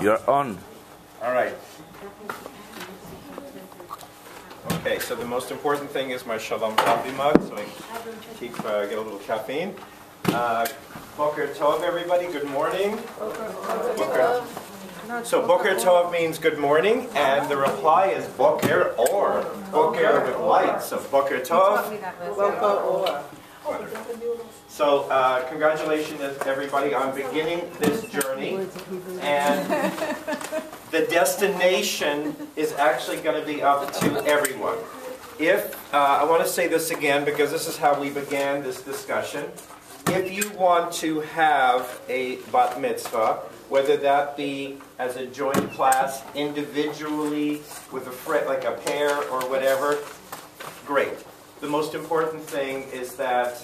You're on. All right. Okay, so the most important thing is my Shalom coffee mug, so I keep get a little caffeine. Boker Tov, everybody. Good morning. Boker. So Boker Tov means good morning, and the reply is Boker or Boker with light. So Boker Tov. So congratulations, everybody, on beginning this journey, and the destination is actually going to be up to everyone. If I want to say this again because this is how we began this discussion. If you want to have a bat mitzvah, whether that be as a joint class, individually, with a friend, like a pair or whatever, great. The most important thing is that,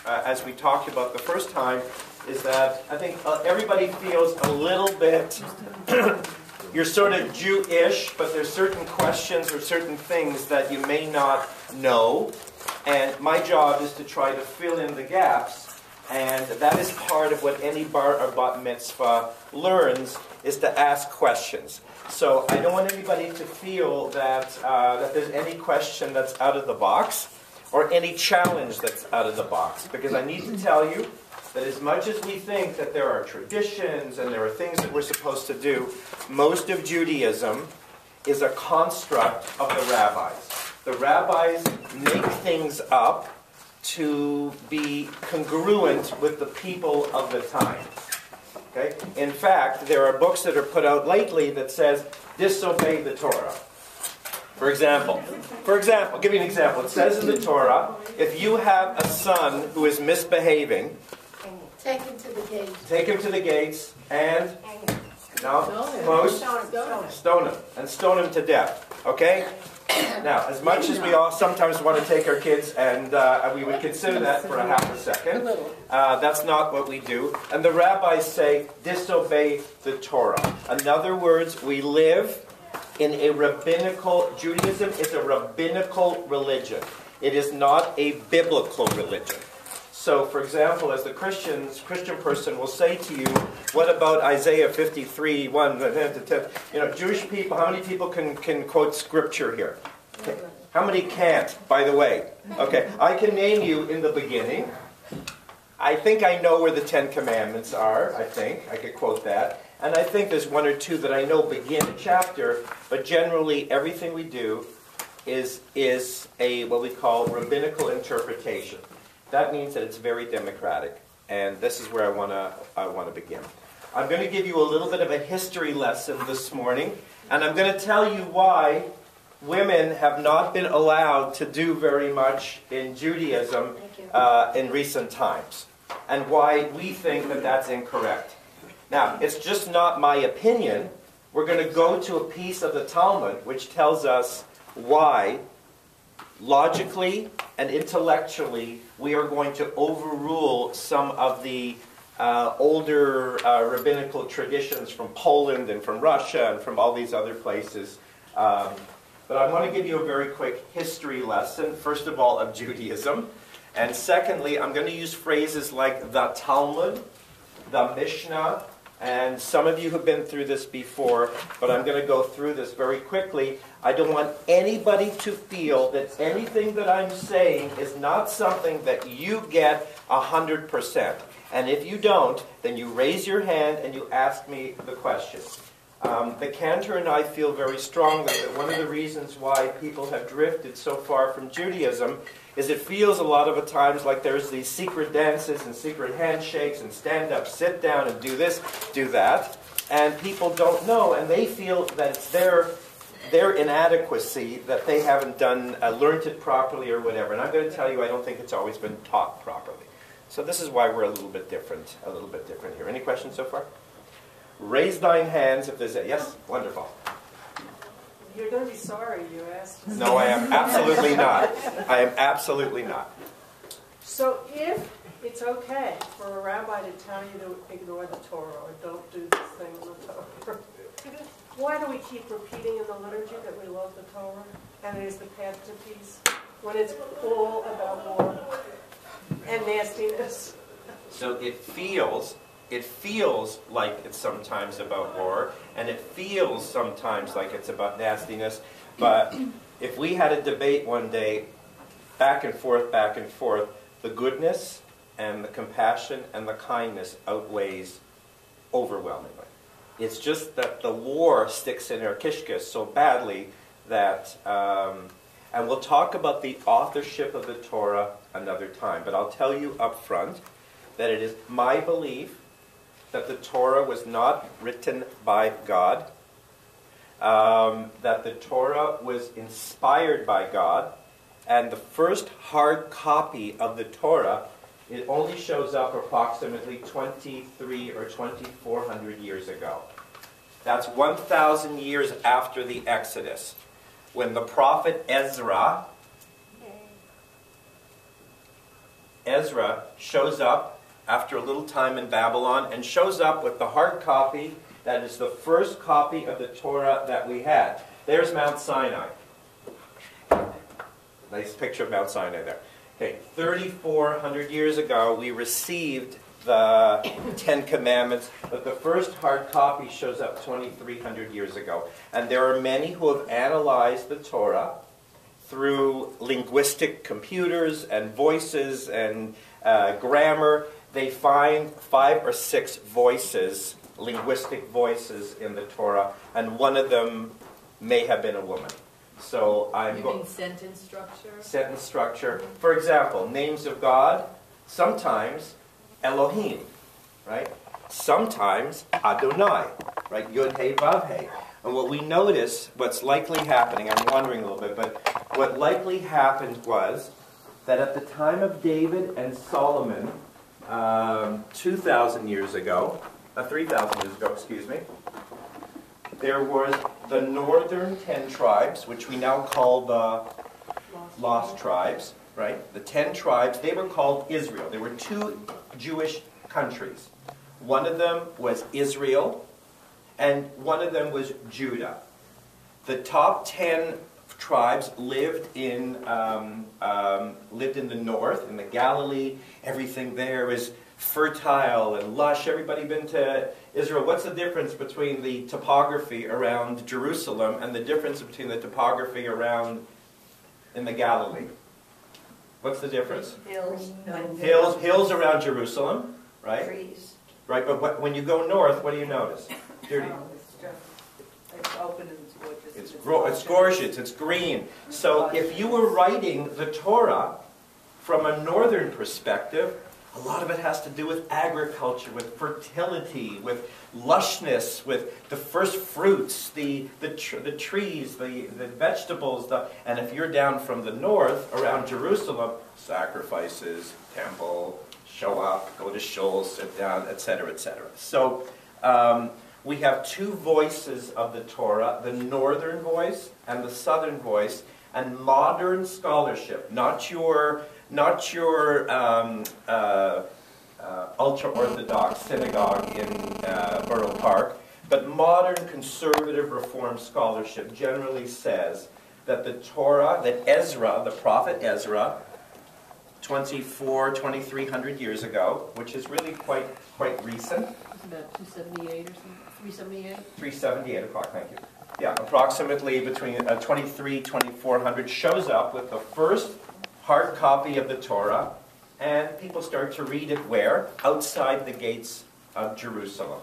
as we talked about the first time, is that I think everybody feels a little bit, you're sort of Jewish, but there's certain questions or certain things that you may not know. And my job is to try to fill in the gaps. And that is part of what any bar or bat mitzvah learns, is to ask questions. So I don't want anybody to feel that, that there's any question that's out of the box or any challenge that's out of the box. Because I need to tell you that as much as we think that there are traditions and there are things that we're supposed to do, most of Judaism is a construct of the rabbis. The rabbis make things up to be congruent with the people of the time. Okay? In fact, there are books that are put out lately that says, disobey the Torah. For example, I'll give you an example. It says in the Torah, if you have a son who is misbehaving, take him to the gates. Take him to the gates and stone him. And stone him to death. Okay? Now, as much as we all sometimes want to take our kids, and we would consider that for a half a second, that's not what we do. And the rabbis say, disobey the Torah. In other words, we live in a rabbinical, Judaism is a rabbinical religion. It is not a biblical religion. So, for example, as the Christian person will say to you, what about Isaiah 53, 1, 10? You know, Jewish people, how many people can quote scripture here? Okay. How many can't, by the way? Okay, I can name you in the beginning. I think I know where the 10 Commandments are, I think. I could quote that. And I think there's one or two that I know begin a chapter, but generally everything we do is a what we call rabbinical interpretation. That means that it's very democratic, and this is where I want to begin. I'm going to give you a little bit of a history lesson this morning, and I'm going to tell you why women have not been allowed to do very much in Judaism in recent times, and why we think that that's incorrect. Now, it's just not my opinion. We're going to go to a piece of the Talmud which tells us why, logically and intellectually, we are going to overrule some of the older rabbinical traditions from Poland and from Russia and from all these other places. But I want to give you a very quick history lesson, first of all, of Judaism. And secondly, I'm going to use phrases like the Talmud, the Mishnah, and some of you have been through this before, but I'm going to go through this very quickly. I don't want anybody to feel that anything that I'm saying is not something that you get 100%. And if you don't, then you raise your hand and you ask me the question. The Cantor and I feel very strongly that one of the reasons why people have drifted so far from Judaism is it feels a lot of the times like there's these secret dances and secret handshakes and stand up, sit down, and do this, do that. And people don't know, and they feel that it's their inadequacy that they haven't learned it properly or whatever. And I'm going to tell you, I don't think it's always been taught properly. So this is why we're a little bit different here. Any questions so far? Raise thine hands if there's a... Yes? Wonderful. You're going to be sorry you asked. No, I am absolutely not. I am absolutely not. So if it's okay for a rabbi to tell you to ignore the Torah or don't do this thing in the Torah, why do we keep repeating in the liturgy that we love the Torah and it is the path to peace when it's all about war and nastiness? So it feels it feels like it's sometimes about war, and it feels sometimes like it's about nastiness, but if we had a debate one day, back and forth, the goodness and the compassion and the kindness outweighs overwhelmingly. It's just that the war sticks in our kishkas so badly that, and we'll talk about the authorship of the Torah another time, but I'll tell you up front that it is my belief that the Torah was not written by God, that the Torah was inspired by God, and the first hard copy of the Torah, it only shows up approximately 23 or 2,400 years ago. That's 1,000 years after the Exodus, when the prophet Ezra shows up after a little time in Babylon and shows up with the hard copy that is the first copy of the Torah that we had. There's Mount Sinai. Nice picture of Mount Sinai there. Okay, 3,400 years ago we received the Ten Commandments, but the first hard copy shows up 2,300 years ago. And there are many who have analyzed the Torah through linguistic computers and voices and grammar. They find 5 or 6 voices, linguistic voices in the Torah, and one of them may have been a woman. So You mean sentence structure? Sentence structure. For example, names of God, sometimes Elohim, right? Sometimes Adonai, right? Yud-He, Vav-He. And what we notice, what's likely happening, I'm wondering a little bit, but what likely happened was that at the time of David and Solomon, 2,000 years ago, 3,000 years ago, excuse me, there was the northern 10 tribes, which we now call the lost tribes, right? The 10 tribes, they were called Israel. There were 2 Jewish countries. One of them was Israel, and one of them was Judah. The top 10 tribes lived in the north, in the Galilee. Everything there is fertile and lush. Everybody been to Israel? What's the difference between the topography around Jerusalem and the difference between the topography around in the Galilee? What's the difference? Hills around Jerusalem, right? Trees. Right, but when you go north, what do you notice? Dirty. It's open and it's gorgeous. It's gorgeous, it's green. So if you were writing the Torah from a northern perspective, a lot of it has to do with agriculture, with fertility, with lushness, with the first fruits, the trees, the vegetables. And if you're down from the north, around Jerusalem, sacrifices, temple, show up, go to shul, sit down, etc., etc. So we have 2 voices of the Torah, the northern voice and the southern voice, and modern scholarship, not your ultra-Orthodox synagogue in Borough Park, but modern conservative Reform scholarship generally says that the Torah, that Ezra, the prophet Ezra, 2,300 years ago, which is really quite recent. It's about 278 or something, 378? 378 o'clock, thank you. Yeah, approximately between 2,400 shows up with the first hard copy of the Torah, and people start to read it where? Outside the gates of Jerusalem.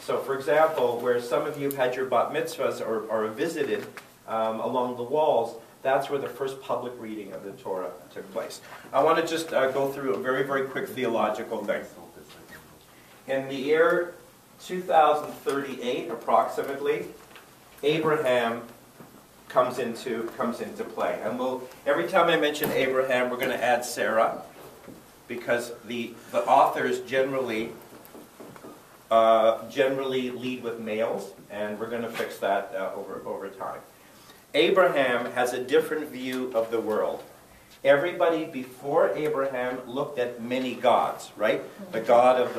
So, for example, where some of you have had your bat mitzvahs or visited along the walls, that's where the first public reading of the Torah took place. I want to just go through a very, very quick theological thing. In the year 2038, approximately, Abraham comes into play. And every time I mention Abraham, we're going to add Sarah, because the authors generally lead with males, and we're going to fix that over time. Abraham has a different view of the world. Everybody before Abraham looked at many gods, right? The god of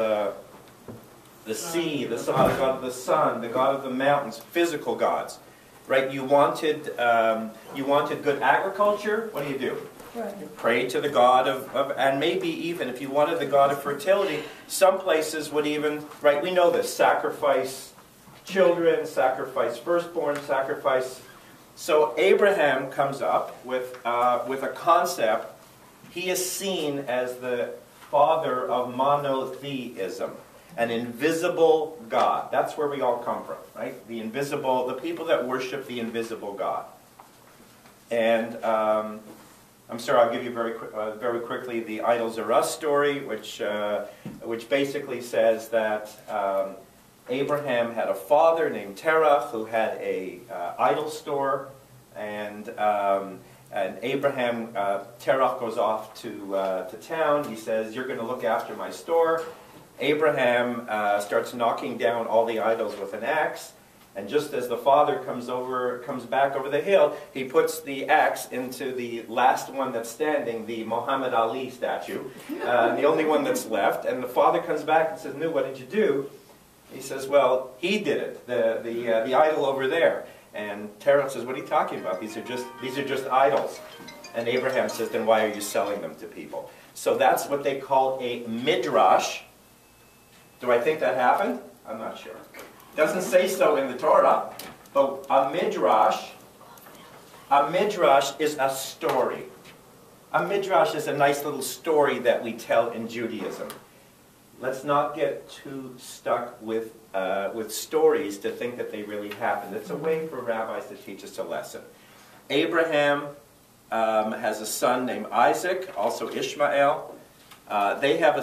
the sea, the god of the sun, the god of the mountains, physical gods, right? You wanted good agriculture. What do? Right. Pray to the god of, and maybe even if you wanted the god of fertility, some places would even, right, we know this, sacrifice children, sacrifice firstborn, sacrifice. So Abraham comes up with a concept. He is seen as the father of monotheism, an invisible God. That's where we all come from, right? The invisible, the people that worship the invisible God. And I'm sorry, I'll give you very quickly the Idols Are Us story, which basically says that Abraham had a father named Terah who had a idol store, and Abraham, Terah goes off to town. He says, "You're going to look after my store." Abraham starts knocking down all the idols with an axe. And just as the father comes back over the hill, he puts the axe into the last one that's standing, the Muhammad Ali statue, the only one that's left. And the father comes back and says, "No, what did you do?" He says, "Well, he did it, the idol over there." And Terah says, "What are you talking about? These are just idols." And Abraham says, "Then why are you selling them to people?" So that's what they call a midrash. Do I think that happened? I'm not sure. Doesn't say so in the Torah, but a midrash is a story. A midrash is a nice little story that we tell in Judaism. Let's not get too stuck with stories to think that they really happened. It's a way for rabbis to teach us a lesson. Abraham has a son named Isaac, also Ishmael. They have a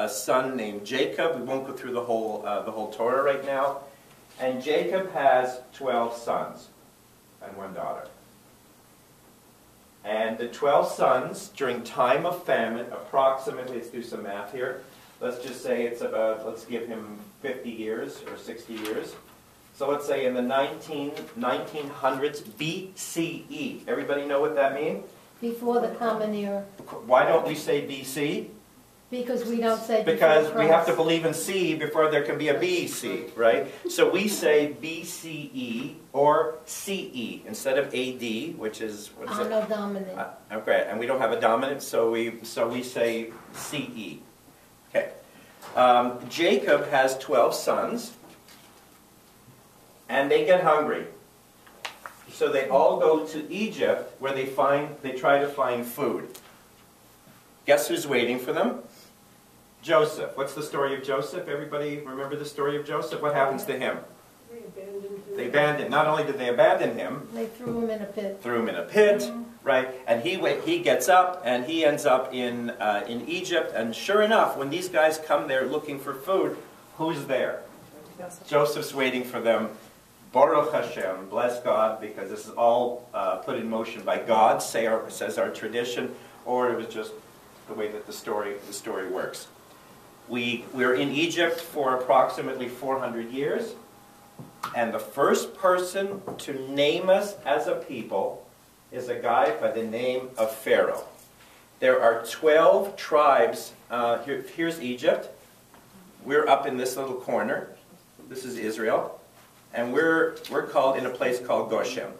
son named Jacob. We won't go through the whole Torah right now. And Jacob has 12 sons and one daughter. And the 12 sons, during time of famine, approximately, let's do some math here. Let's just say it's about, let's give him 50 years or 60 years. So let's say in the 1900s BCE. Everybody know what that means? Before the Common Era. Why don't we say BC? Because we don't say before Because we have to Christ. believe in C before there can be a BC, right? So we say BCE or CE instead of AD, which is what's it? Anno Domini. Okay, and we don't have a dominant, so we say CE. Okay. Jacob has 12 sons, and they get hungry. So they all go to Egypt, where they try to find food. Guess who's waiting for them? Joseph. What's the story of Joseph? Everybody remember the story of Joseph? What happens to him? They abandoned. Not only did they abandon him, They threw him in a pit. threw him in a pit, right? And he gets up and he ends up in Egypt. And sure enough, when these guys come there looking for food, who's there? Joseph's waiting for them. Baruch Hashem, bless God, because this is all put in motion by God, says our tradition, or it was just the way that the story works. We're in Egypt for approximately 400 years, and the first person to name us as a people is a guy by the name of Pharaoh. There are 12 tribes. Here's Egypt. We're up in this little corner. This is Israel. And we're called in a place called Goshen.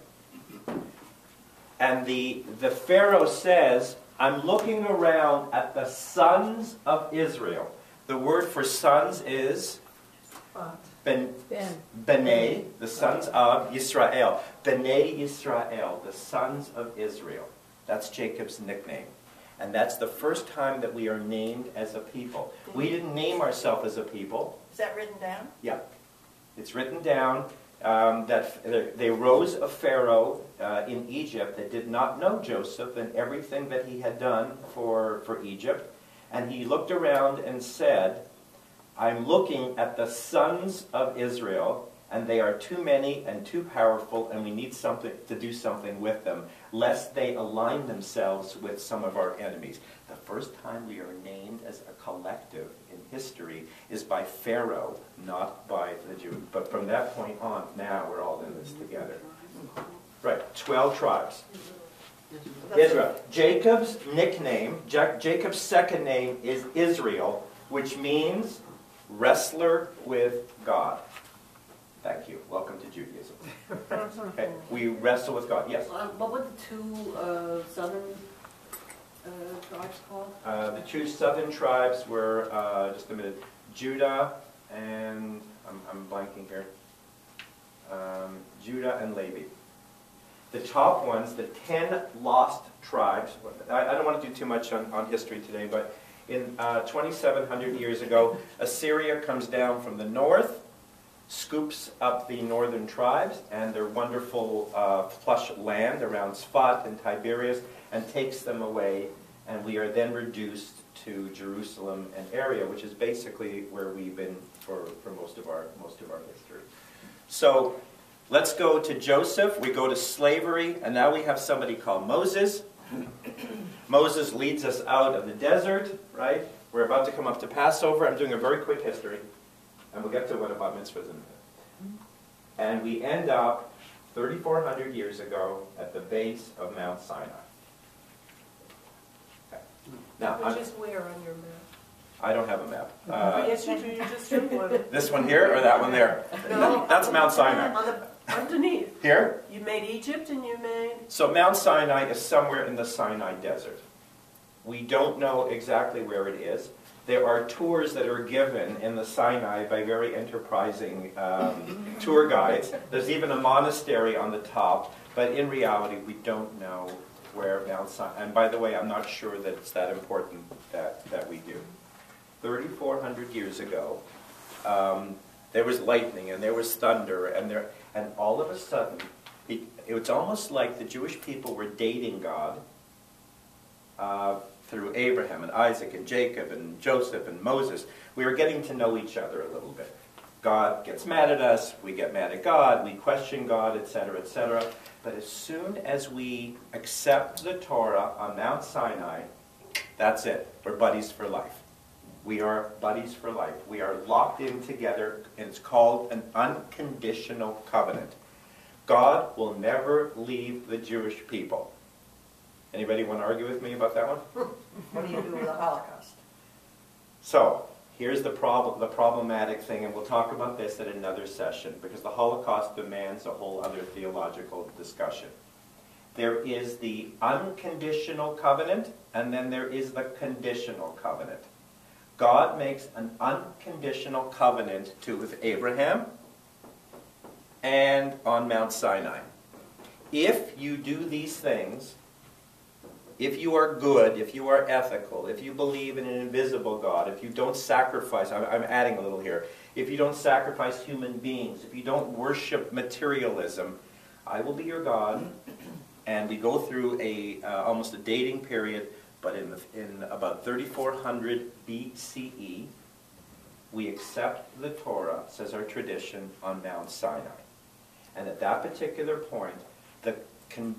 And the Pharaoh says, "I'm looking around at the sons of Israel." The word for sons is B'nai, the sons of Yisrael. B'nai Yisrael, the sons of Israel. That's Jacob's nickname. And that's the first time that we are named as a people. We didn't name ourselves as a people. Is that written down? Yeah. It's written down that they rose a Pharaoh in Egypt that did not know Joseph and everything that he had done for Egypt. And he looked around and said, "I'm looking at the sons of Israel, and they are too many and too powerful, and we need to do something with them, lest they align themselves with some of our enemies." The first time we are named as a collective in history is by Pharaoh, not by the Jews. But from that point on, now we're all in this together. Right, 12 tribes. Israel. Jacob's nickname, Jacob's second name is Israel, which means wrestler with God. Thank you. Welcome to Judaism. Okay, we wrestle with God. Yes. What were the two southern tribes called? The two southern tribes were, just a minute, Judah and, I'm blanking here, Judah and Levi. The top ones, the 10 lost tribes, I don't want to do too much on history today, but in 2,700 years ago, Assyria comes down from the north, scoops up the northern tribes and their wonderful plush land around Sfat and Tiberias and takes them away, and we are then reduced to Jerusalem and area, which is basically where we've been for most of our history. So let's go to Joseph, we go to slavery, and now we have somebody called Moses. Moses leads us out of the desert, right? We're about to come up to Passover. I'm doing a very quick history, and we'll get to what about mitzvahs in a minute. And we end up 3,400 years ago at the base of Mount Sinai. Okay. Now, Which is where on your map? I don't have a map. Yes, you do. You just took one. This one here or that one there? No. That's Mount Sinai. Underneath. Here? You made Egypt and you made... So Mount Sinai is somewhere in the Sinai Desert. We don't know exactly where it is. There are tours that are given in the Sinai by very enterprising tour guides. There's even a monastery on the top, but in reality we don't know where Mount Sinai... And by the way, I'm not sure that it's that important that we do. 3,400 years ago, there was lightning and there was thunder and all of a sudden, it's almost like the Jewish people were dating God through Abraham and Isaac and Jacob and Joseph and Moses. We were getting to know each other a little bit. God gets mad at us, we get mad at God, we question God, etc., etc. But as soon as we accept the Torah on Mount Sinai, that's it. We're buddies for life. We are buddies for life. We are locked in together, and it's called an unconditional covenant. God will never leave the Jewish people. Anybody want to argue with me about that one? What do you do with the Holocaust? So, here's the problematic thing, and we'll talk about this at another session, because the Holocaust demands a whole other theological discussion. There is the unconditional covenant, and then there is the conditional covenant. God makes an unconditional covenant with Abraham and on Mount Sinai. If you do these things, if you are good, if you are ethical, if you believe in an invisible God, if you don't sacrifice, I'm adding a little here, if you don't sacrifice human beings, if you don't worship materialism, I will be your God. And we go through almost a dating period. But in about 3,400 BCE, we accept the Torah, says our tradition, on Mount Sinai. And at that particular point, the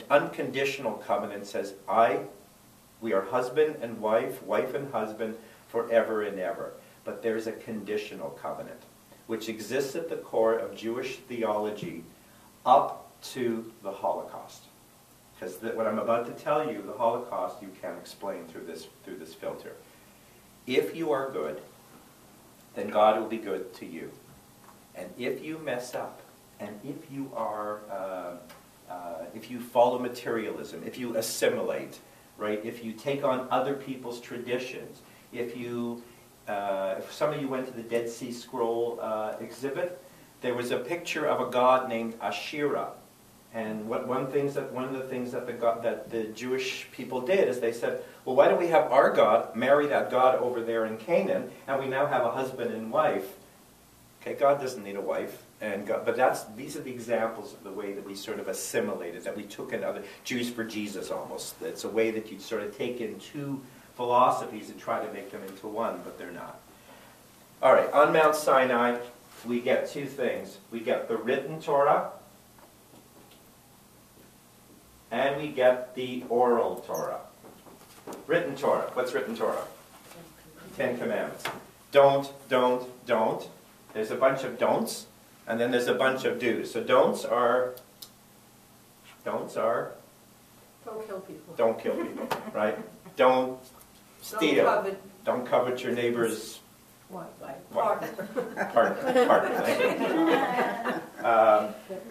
unconditional covenant says, we are husband and wife, wife and husband, forever and ever. But there's a conditional covenant, which exists at the core of Jewish theology up to the Holocaust. Because what I'm about to tell you, the Holocaust, you can explain through this filter. If you are good, then God will be good to you. And if you mess up, and if you are, if you follow materialism, if you assimilate, right? If you take on other people's traditions, if some of you went to the Dead Sea Scroll exhibit, there was a picture of a god named Asherah. And one of the things that the Jewish people did is they said, well, why don't we have our God marry that God over there in Canaan, and we now have a husband and wife. Okay, God doesn't need a wife, but these are the examples of the way that we sort of assimilated, that we took in other Jews for Jesus almost. It's a way that you sort of take in two philosophies and try to make them into one, but they're not. All right, on Mount Sinai, we get two things. We get the written Torah, and we get the oral Torah. Written Torah. What's written Torah? 10 Commandments. Don't. There's a bunch of don'ts, and then there's a bunch of do's. So don'ts are... Don't kill people. Don't kill people, right? Don't steal. Don't covet your neighbor's... Partner.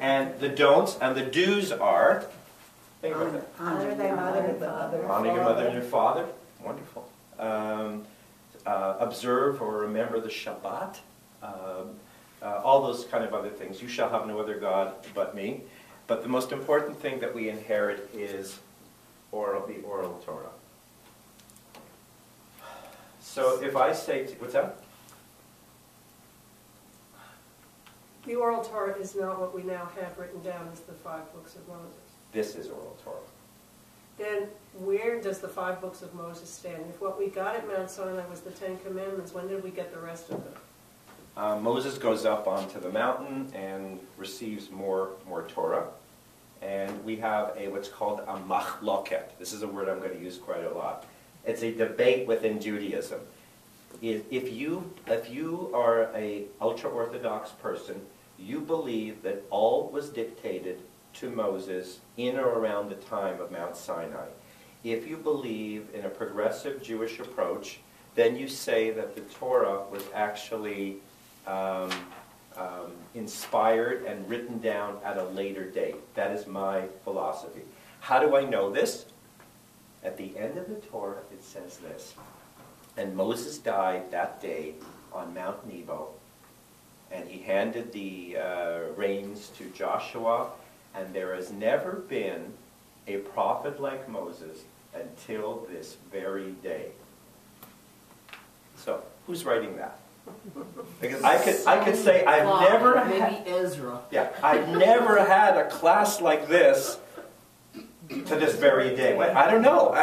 And the don'ts and the do's are, think about it. Honor thy mother and father. Honor your mother and your father. Wonderful. Observe or remember the Shabbat. All those kind of other things. You shall have no other God but me. But the most important thing that we inherit is the oral Torah. So if I say, what's that? The oral Torah is not what we now have written down as the 5 books of Moses. This is oral Torah. Then where does the 5 books of Moses stand? If what we got at Mount Sinai was the 10 Commandments, when did we get the rest of them? Moses goes up onto the mountain and receives more Torah. And we have what's called a machloket. This is a word I'm going to use quite a lot. It's a debate within Judaism. If you are a ultra-Orthodox person, you believe that all was dictated to Moses in or around the time of Mount Sinai. If you believe in a progressive Jewish approach, then you say that the Torah was actually inspired and written down at a later date. That is my philosophy. How do I know this? At the end of the Torah, it says this. And Moses died that day on Mount Nebo, and he handed the reins to Joshua, and there has never been a prophet like Moses until this very day. So, who's writing that? Because I could say I've never had, maybe Ezra. yeah, I've never had a class like this to this very day. Well, I don't know.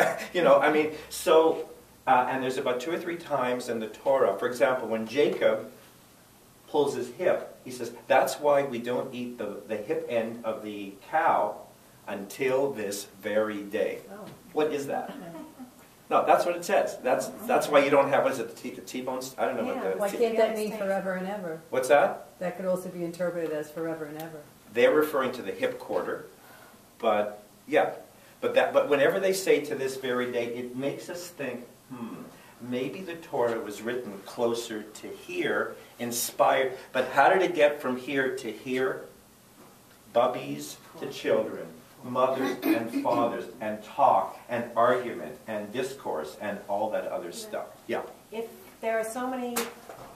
And there's about 2 or 3 times in the Torah. For example, when Jacob pulls his hip, he says, that's why we don't eat the hip end of the cow until this very day. Oh. What is that? No, that's what it says. That's why you don't have, what is it, the T-bones? I don't know what the... Why can't that mean forever and ever? What's that? That could also be interpreted as forever and ever. They're referring to the hip quarter, but yeah. But whenever they say to this very day, it makes us think, maybe the Torah was written closer to here, inspired. But how did it get from here to here? Bubbies to children, mothers and fathers, and talk, and argument, and discourse, and all that other stuff. Yeah. If there are so many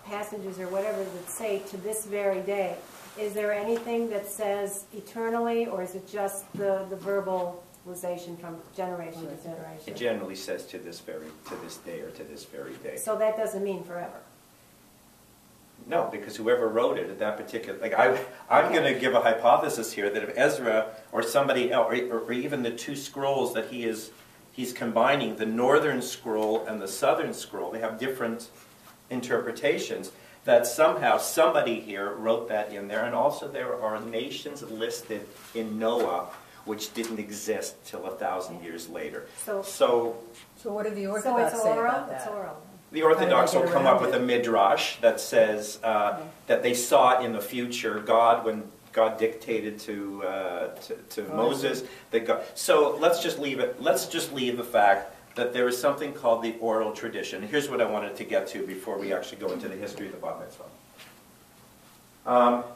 passages or whatever that say to this very day, is there anything that says eternally, or is it just the verbalization from generation to generation? It generally says to this day or to this very day. So that doesn't mean forever. No, because whoever wrote it at that particular, I'm going to give a hypothesis here that if Ezra or somebody else, or even the 2 scrolls that he's combining, the northern scroll and the southern scroll, they have different interpretations. That somehow somebody here wrote that in there, and also there are nations listed in Noah which didn't exist till 1,000 years later. So what do the Orthodox say about that? It's oral. The Orthodox will come up with a midrash that says that they saw in the future God, when God dictated to Moses, that God. So let's just leave it. Let's just leave the fact that there is something called the oral tradition. Here's what I wanted to get to before we actually go into the history of the Bar Mitzvah.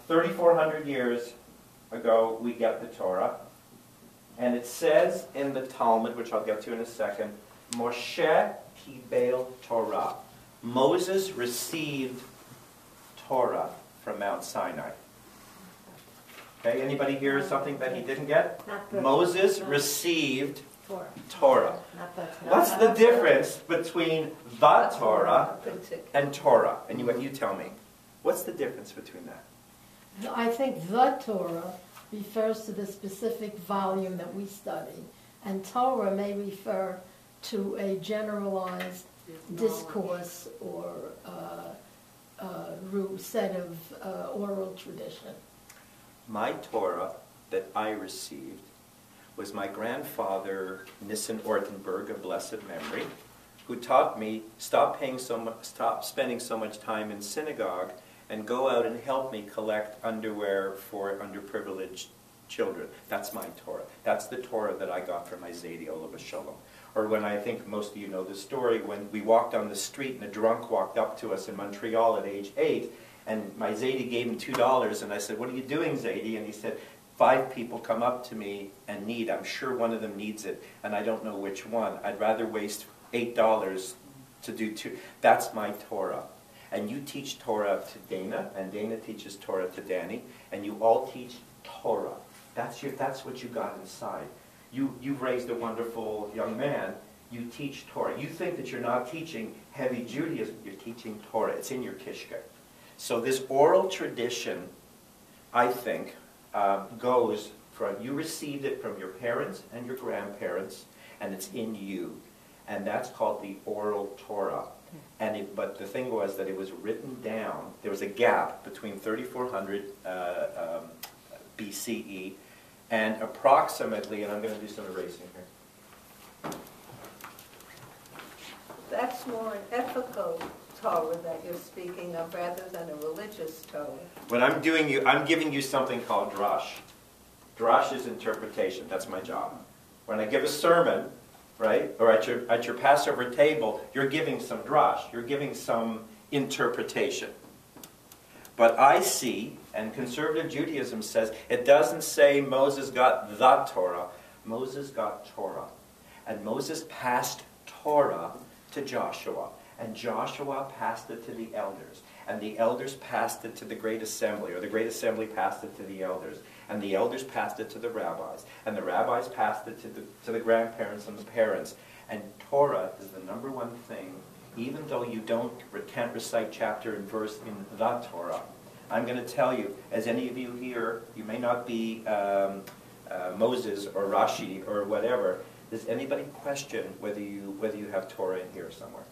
3,400 years ago, we get the Torah, and it says in the Talmud, which I'll get to in a second, Moshe Kibel Torah. Moses received Torah from Mount Sinai. Okay, anybody here something that he didn't get? Moses received Torah. What's the difference between the Torah and Torah? And you tell me. What's the difference between that? I think the Torah refers to the specific volume that we study, and Torah may refer to a generalized discourse or set of oral tradition. My Torah that I received was my grandfather, Nissen Ortenberg, of blessed memory, who taught me, stop spending so much time in synagogue and go out and help me collect underwear for underprivileged children. That's my Torah. That's the Torah that I got from my Zaidi Olav Shalom. Or when I think most of you know the story, when we walked down the street and a drunk walked up to us in Montreal at age 8, and my Zaidi gave him $2, and I said, what are you doing, Zaidi? And he said, 5 people come up to me and I'm sure one of them needs it, and I don't know which one. I'd rather waste $8 to do 2. That's my Torah. And you teach Torah to Dana, and Dana teaches Torah to Danny, and you all teach Torah. That's what you got inside. You've raised a wonderful young man. You teach Torah. You think that you're not teaching heavy Judaism. You're teaching Torah. It's in your kishka. So this oral tradition, I think, goes from, you received it from your parents and your grandparents, and it's in you. And that's called the oral Torah. But the thing was that it was written down. There was a gap between 3400 BCE and approximately, and I'm going to do some erasing here. That's more an ethical Torah that you're speaking of rather than a religious Torah. What I'm giving you something called drash. Drash is interpretation. That's my job. When I give a sermon, right, or at your Passover table, you're giving some drash. You're giving some interpretation. But I see, and conservative Judaism says, it doesn't say Moses got the Torah. Moses got Torah. And Moses passed Torah to Joshua. And Joshua passed it to the elders. And the elders passed it to the Great Assembly, or the Great Assembly passed it to the elders. And the elders passed it to the rabbis. And the rabbis passed it to the grandparents and the parents. And Torah is the #1 thing, even though you can't recite chapter and verse in the Torah. I'm going to tell you, as any of you here, you may not be Moses or Rashi or whatever. Does anybody question whether you have Torah in here somewhere?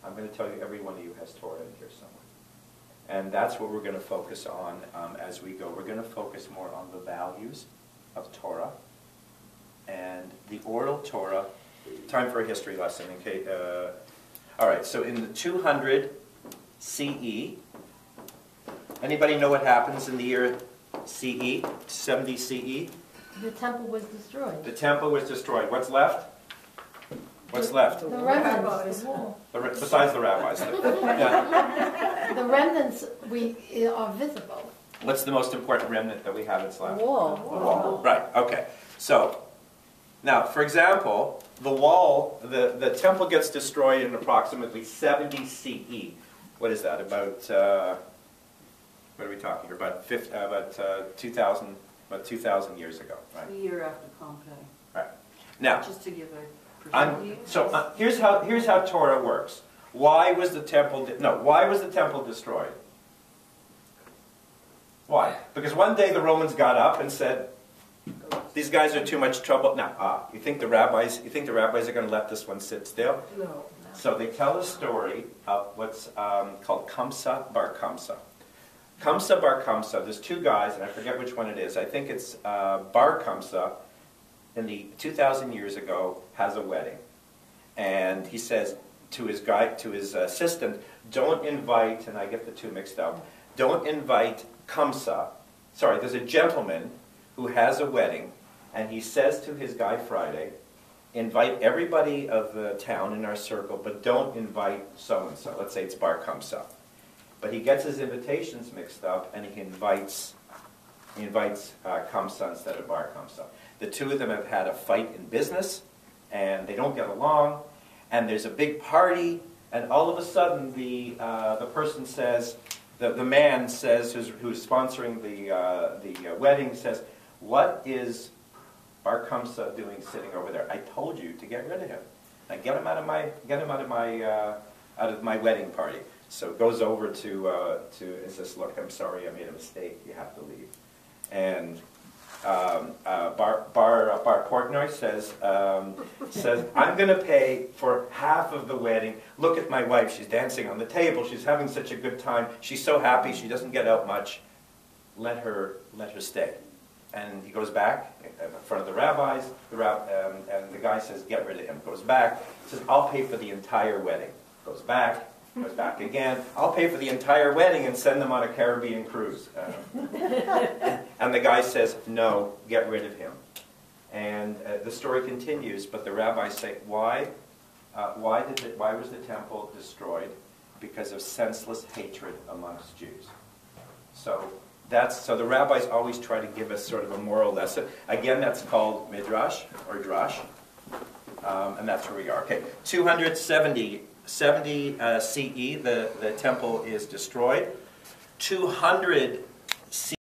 I'm going to tell you every one of you has Torah in here somewhere. And that's what we're going to focus on as we go. We're going to focus more on the values of Torah and the oral Torah. Time for a history lesson. Okay. All right, so in the 200 CE, anybody know what happens in the year CE, 70 CE? The temple was destroyed. The temple was destroyed. What's left? What's left? The remnants, the wall. Besides the rabbis. Yeah. The remnants are visible. What's the most important remnant that we have that's left? Wall. The wall. Right, okay. So, now, for example, the wall, the temple gets destroyed in approximately 70 CE. What is that? About, what are we talking here? About 2,000 years ago, right? The year after Pompeii. Right. Now, Just to give a here's how Torah works. Why was the temple destroyed? Why? Because one day the Romans got up and said, "These guys are too much trouble." Now, you think the rabbis are going to let this one sit still? No. So they tell a story of what's called Kamsa Bar Kamsa. Kamsa Bar Kamsa. There's 2 guys, and I forget which one it is. I think it's Bar Kamsa. In the 2,000 years ago, has a wedding, and he says to his assistant, "Don't invite," and I get the 2 mixed up. Don't invite Kamsa. Sorry, there's a gentleman who has a wedding, and he says to his guy Friday, "Invite everybody of the town in our circle, but don't invite so and so." Let's say it's Bar Kamsa, but he gets his invitations mixed up, and he invites Kamsa instead of Bar Kamsa. The 2 of them have had a fight in business, and they don't get along, and there's a big party, and all of a sudden the person says, the man says, who's sponsoring the wedding, says, "What is Bar Kamsa doing sitting over there? I told you to get rid of him. Now get him out of my wedding party." So it goes over to says, "Look, I'm sorry, I made a mistake. You have to leave." And Bar Portnoy says, "I'm going to pay for half of the wedding. Look at my wife. She's dancing on the table. She's having such a good time. She's so happy. She doesn't get out much. Let her stay." And he goes back in front of the rabbis, and the guy says, "Get rid of him." Goes back, says, "I'll pay for the entire wedding." Goes back again. "I'll pay for the entire wedding and send them on a Caribbean cruise." And the guy says, "No, get rid of him." And the story continues, but the rabbis say, why was the temple destroyed? Because of senseless hatred amongst Jews. So So the rabbis always try to give us sort of a moral lesson. Again, that's called midrash or drash, and that's where we are. Okay, 270 CE, the temple is destroyed. 200